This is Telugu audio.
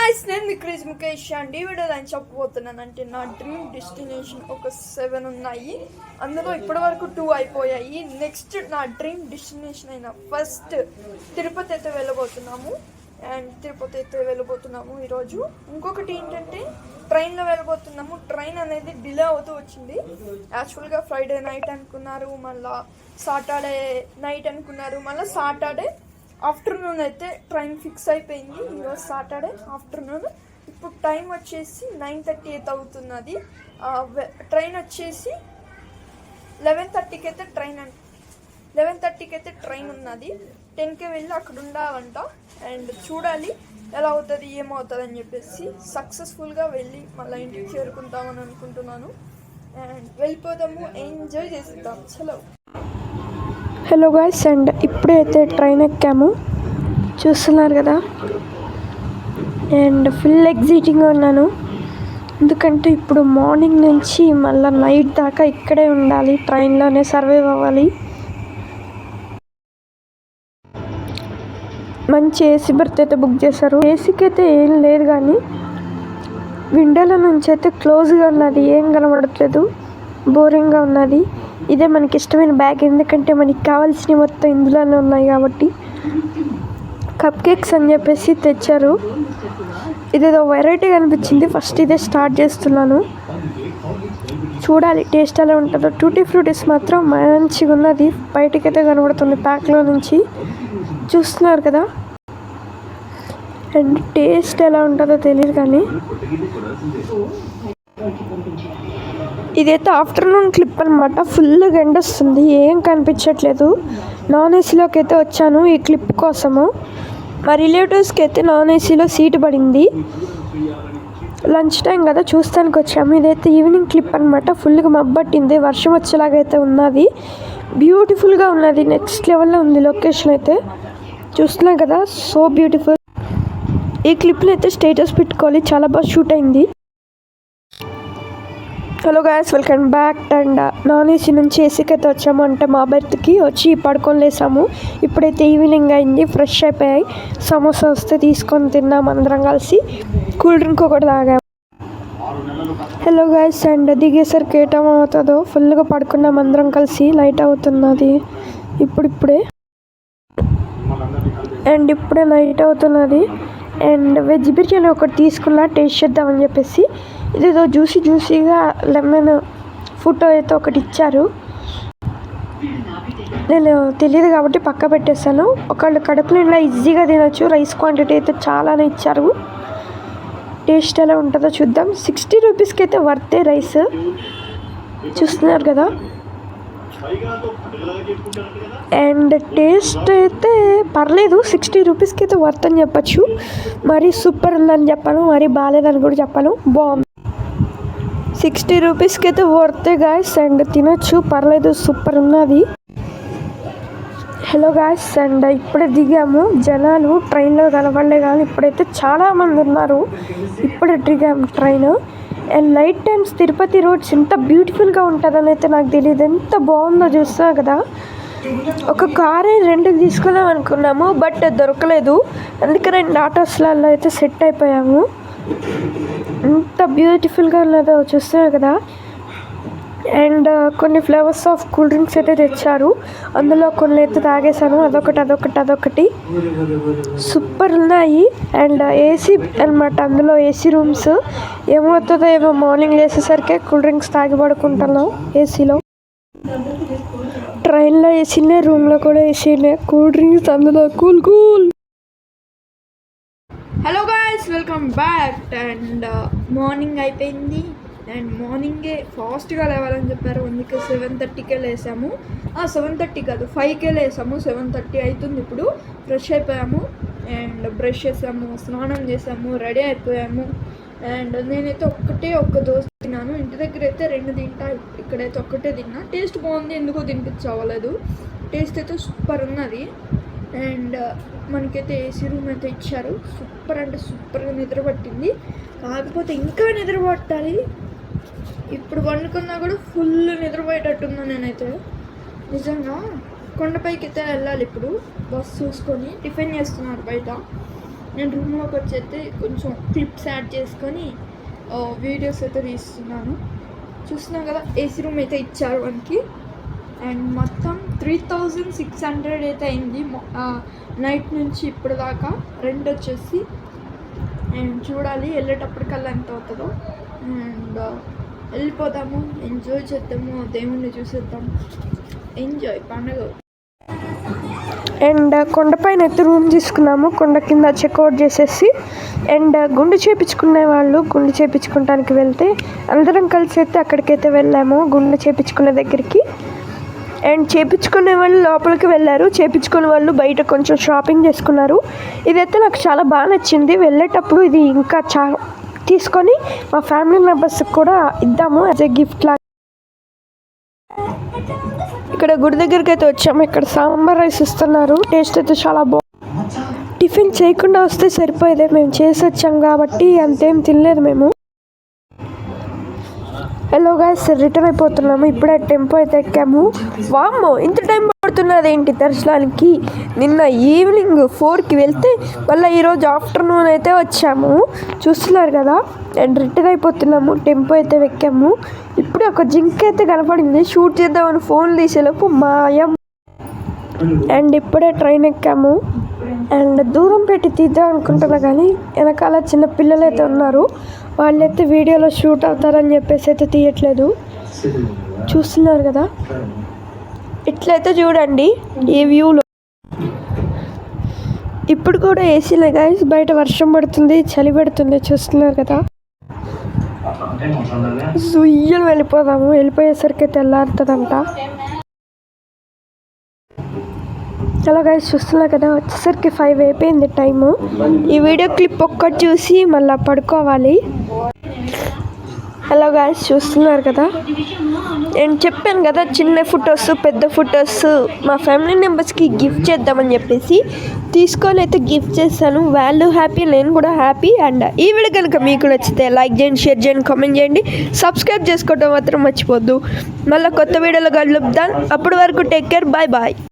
గైస్, నేను మీ క్రేజ్ ముఖేష్ అండి. వీడియోలో నేను చెప్పబోతున్నానంటే నా డ్రీమ్ డెస్టినేషన్ ఒక 7 ఉన్నాయి. అందులో ఇప్పటి వరకు 2 అయిపోయాయి. నెక్స్ట్ నా డ్రీమ్ డెస్టినేషన్ అయిన ఫస్ట్ తిరుపతి అయితే వెళ్ళబోతున్నాము. ఈరోజు ఇంకొకటి ఏంటంటే ట్రైన్లో వెళ్ళబోతున్నాము. ట్రైన్ అనేది డిలే అవుతూ వచ్చింది. యాక్చువల్గా ఫ్రైడే నైట్ అనుకున్నారు, మళ్ళీ సాటర్డే నైట్ అనుకున్నారు, మళ్ళీ సాటర్డే ఆఫ్టర్నూన్ అయితే ట్రైన్ ఫిక్స్ అయిపోయింది. ఈరోజు సాటర్డే ఆఫ్టర్నూన్. ఇప్పుడు టైం వచ్చేసి 9:30 అయితే అవుతున్నది. ట్రైన్ వచ్చేసి 11:30కి అయితే ట్రైన్ ఉన్నది. 10కి వెళ్ళి అక్కడ ఉండాలంట. అండ్ చూడాలి ఎలా అవుతుంది ఏమవుతుంది అని చెప్పేసి సక్సెస్ఫుల్గా వెళ్ళి మళ్ళీ ఇంటికి చేరుకుంటామని అనుకుంటున్నాను. అండ్ వెళ్ళిపోదాము, ఎంజాయ్ చేద్దాం. చలో. హలో గాయ్స్, అండ్ ఇప్పుడైతే ట్రైన్ ఎక్కాము, చూస్తున్నారు కదా. అండ్ ఫుల్ ఎగ్జైటింగ్గా ఉన్నాను, ఎందుకంటే ఇప్పుడు మార్నింగ్ నుంచి మళ్ళీ నైట్ దాకా ఇక్కడే ఉండాలి, ట్రైన్లోనే సర్వైవ్ అవ్వాలి. మంచి ఏసీ బర్త్ అయితే బుక్ చేశారు. ఏసీకి అయితే ఏం లేదు, కానీ విండోల నుంచి అయితే క్లోజ్గా ఉన్నది, ఏం కనబడట్లేదు, బోరింగ్గా ఉన్నది. ఇదే మనకి ఇష్టమైన బ్యాగ్, ఎందుకంటే మనకి కావాల్సినవి మొత్తం ఇందులోనే ఉన్నాయి కాబట్టి. కప్ కేక్స్ అని చెప్పేసి తెచ్చారు. ఇదేదో వెరైటీగా అనిపించింది, ఫస్ట్ ఇదే స్టార్ట్ చేస్తున్నాను. చూడాలి టేస్ట్ ఎలా ఉంటుందో. టూటీ ఫ్రూటీస్ మాత్రం మంచిగా ఉన్నది, బయటకైతే కనబడుతుంది ప్యాక్లో నుంచి, చూస్తున్నారు కదా. అండ్ టేస్ట్ ఎలా ఉంటుందో తెలియదు, కానీ ఇదైతే ఆఫ్టర్నూన్ క్లిప్ అనమాట. ఫుల్గా ఎండ వస్తుంది, ఏం కనిపించట్లేదు. నాన్ ఏసీలోకి అయితే వచ్చాను ఈ క్లిప్ కోసము. మా రిలేటివ్స్కి అయితే నాన్ ఏసీలో సీటు పడింది. లంచ్ టైం కదా, చూస్తానికి వచ్చాము. ఇదైతే ఈవినింగ్ క్లిప్ అనమాట. ఫుల్గా మబ్బట్టింది, వర్షం వచ్చేలాగైతే ఉన్నది. బ్యూటిఫుల్గా ఉన్నది, నెక్స్ట్ లెవెల్లో ఉంది లొకేషన్ అయితే. చూస్తున్నాం కదా, సో బ్యూటిఫుల్. ఈ క్లిప్లో అయితే స్టేటస్ పెట్టుకోవాలి, చాలా బాగా షూట్ అయింది. Hello guys, welcome back. And non AC నుంచి ఏసీకి అయితే వచ్చాము, అంటే మా బెర్త్కి వచ్చి పడుకొని లేసాము. ఇప్పుడైతే ఈవినింగ్ అయింది, ఫ్రెష్ అయిపోయాయి. సమోసా వస్తే తీసుకొని తిన్నాము అందరం కలిసి. కూల్ డ్రింక్ ఒకటి తాగాము. హలో గాయస్, అండ్ దిగేసరికి ఏటమవుతుందో, ఫుల్గా పడుకున్నాం అందరం కలిసి. నైట్ అవుతున్నది ఇప్పుడే. అండ్ ఇప్పుడే నైట్ అవుతున్నది. అండ్ వెజ్ బిర్యానీ ఒకటి తీసుకున్నా, టేస్ట్ చేద్దామని చెప్పేసి. ఇదేదో జ్యూసీగా లెమన్ ఫుడ్ అయితే ఒకటి ఇచ్చారు. నేను తెలియదు కాబట్టి పక్క పెట్టేస్తాను. ఒకళ్ళు కడుపులో ఇలా ఈజీగా తినొచ్చు. రైస్ క్వాంటిటీ అయితే చాలానే ఇచ్చారు. టేస్ట్ ఎలా ఉంటుందో చూద్దాం. 60 రూపీస్కి అయితే వర్తే రైస్, చూస్తున్నారు కదా. అండ్ టేస్ట్ అయితే పర్లేదు, 60 రూపీస్కి అయితే వర్త్ అని చెప్పచ్చు. మరీ సూపర్ ఉందని చెప్పాను, మరీ బాగాలేదని కూడా చెప్పాను, బాగుంది. 60 రూపీస్కి అయితే వర్తే గాయస్, అండ్ తినొచ్చు, పర్లేదు, సూపర్ ఉన్నది. హలో గాయస్, అండ్ ఇప్పుడే దిగాము. జనాలు ట్రైన్లో కనబడలే, కానీ ఇప్పుడైతే చాలామంది ఉన్నారు. ఇప్పుడే దిగాము train. And night times Tirupati roads ఎంత బ్యూటిఫుల్గా ఉంటుందని అయితే నాకు తెలియదు. ఎంత బాగుందో చూస్తున్నా కదా. ఒక కారే 2కి తీసుకుందాం అనుకున్నాము, బట్ దొరకలేదు. అందుకే 2 ఆటోస్లలో అయితే సెట్ అయిపోయాము. ఎంత బ్యూటిఫుల్గా ఉన్నదో చూస్తున్నా కదా. అండ్ కొన్ని ఫ్లేవర్స్ ఆఫ్ కూల్ డ్రింక్స్ అయితే తెచ్చారు. అందులో కొన్ని అయితే తాగేసాను, అదొకటి సూపర్ ఉన్నాయి. అండ్ ఏసీ అనమాట, అందులో ఏసీ రూమ్స్. ఏమవుతుందో ఏమో, మార్నింగ్ లేసేసరికి కూల్ డ్రింక్స్ తాగి పడుకుంటున్నాం ఏసీలో. ట్రైన్లో ఏసీనే, రూమ్లో కూడా ఏసీనే, కూల్ డ్రింక్స్ అందులో cool. Hello guys, welcome back. And morning అయిపోయింది. అండ్ మార్నింగే ఫాస్ట్గా లేవాలని చెప్పారు, అందుకే 7:30కే లేసాము. 7:30 కాదు, 5కే లేసాము. 7:30 అవుతుంది ఇప్పుడు. ఫ్రెష్ అయిపోయాము అండ్ బ్రష్ చేసాము, స్నానం చేసాము, రెడీ అయిపోయాము. అండ్ నేనైతే ఒక్క దోశ తిన్నాను. ఇంటి దగ్గర అయితే 2 తింటా, ఇక్కడైతే ఒక్కటే తిన్నా. టేస్ట్ బాగుంది, ఎందుకో తినిపించవలేదు. టేస్ట్ అయితే సూపర్ ఉన్నది. అండ్ మనకైతే ఏసీ రూమ్ అయితే ఇచ్చారు. సూపర్ అంటే సూపర్గా నిద్ర పట్టింది. కాకపోతే ఇంకా నిద్ర పట్టాలి. ఇప్పుడు వండుకున్నా కూడా ఫుల్ నిద్రపోయేటట్టుందా. నేనైతే నిజంగా కొండపైకి అయితే వెళ్ళాలి ఇప్పుడు. బస్ చూసుకొని టిఫిన్ చేస్తున్నారు బయట. నేను రూమ్లోకి వచ్చైతే కొంచెం క్లిప్స్ యాడ్ చేసుకొని వీడియోస్ అయితే తీస్తున్నాను. చూస్తున్నాం కదా, ఏసీ రూమ్ అయితే ఇచ్చారు మనకి. అండ్ మొత్తం 3600 అయితే అయింది నైట్ నుంచి ఇప్పుడు దాకా రెంట్ వచ్చేసి. అండ్ చూడాలి వెళ్ళేటప్పటికల్లా ఎంత అవుతుందో. అండ్ వెళ్ళిపోదాము, ఎంజాయ్ చేద్దాము, దేవుణ్ణి చూసేద్దాం, ఎంజాయ్ పండుగ. అండ్ కొండపైన అయితే రూమ్ తీసుకున్నాము, కొండ కింద చెక్అవుట్ చేసేసి. అండ్ గుండు చేయించుకునే వాళ్ళు గుండు చేయించుకోవడానికి వెళ్తే అందరం కలిసి అయితే అక్కడికైతే వెళ్ళాము, గుండు చేయించుకునే దగ్గరికి. అండ్ చేయించుకునే వాళ్ళు లోపలికి వెళ్ళారు, చేయించుకునే వాళ్ళు బయట కొంచెం షాపింగ్ చేసుకున్నారు. ఇదైతే నాకు చాలా బాగా నచ్చింది. వెళ్ళేటప్పుడు ఇది ఇంకా తీసుకొని మా ఫ్యామిలీ మెంబర్స్కి కూడా ఇద్దాము యాజ్ ఏ గిఫ్ట్ లాగా. ఇక్కడ గుడి దగ్గరికి అయితే వచ్చాము. ఇక్కడ సాంబార్ రైస్ ఇస్తున్నారు, టేస్ట్ అయితే చాలా బాగుంది. టిఫిన్ చేయకుండా వస్తే సరిపోయేదే, మేము చేసి వచ్చాం కాబట్టి అంతేం తినలేదు మేము. హలో గైస్, రిటర్న్ అయిపోతున్నాము. ఇప్పుడే టెంపో అయితే ఎక్కాము. వామ్మో, ఇంత టైం పడుతున్నది ఏంటి దర్శనానికి? నిన్న ఈవినింగ్ 4కి వెళ్తే మళ్ళీ ఈరోజు ఆఫ్టర్నూన్ అయితే వచ్చాము, చూస్తున్నారు కదా. అండ్ రిటర్న్ అయిపోతున్నాము, టెంపో అయితే ఎక్కాము. ఇప్పుడే ఒక జింక్ అయితే కనపడింది, షూట్ చేద్దామని ఫోన్ తీసేలోపు మాయం. అండ్ ఇప్పుడే ట్రైన్ ఎక్కాము. అండ్ దూరం పెట్టి తీద్దాం అనుకుంటున్నా కానీ వెనకాల చిన్న పిల్లలు అయితే ఉన్నారు, వాళ్ళైతే వీడియోలో షూట్ అవుతారని చెప్పేసి అయితే తీయట్లేదు. చూస్తున్నారు కదా, ఇట్లయితే చూడండి ఈ వ్యూలో. ఇప్పుడు కూడా ఏసీలే గైస్, బయట వర్షం పడుతుంది, చలి పెడుతుంది, చూస్తున్నారు కదా. సుయ్యలు వెళ్ళిపోదాము, వెళ్ళిపోయేసరికి తెల్లారుతుందంట. హలో గైస్, చూస్తున్నారు కదా, వచ్చేసరికి 5 అయిపోయింది టైము. ఈ వీడియో క్లిప్ ఒక్కటి చూసి మళ్ళీ పడుకోవాలి. హలో గైస్, చూస్తున్నారు కదా, నేను చెప్పాను కదా చిన్న ఫొటోస్ పెద్ద ఫొటోస్ మా ఫ్యామిలీ మెంబర్స్కి గిఫ్ట్ చేద్దామని చెప్పేసి తీసుకొని అయితే గిఫ్ట్ చేశాను. వాళ్ళు హ్యాపీ, నేను కూడా హ్యాపీ. అండ్ ఈ వీడియో కనుక మీకు నచ్చితే లైక్ చేయండి, షేర్ చేయండి, కామెంట్ చేయండి, సబ్స్క్రైబ్ చేసుకోవడం మాత్రం మర్చిపోద్దు. మళ్ళీ కొత్త వీడియోలో కలుద్దాం. అప్పటి వరకు టేక్ కేర్, బాయ్ బాయ్.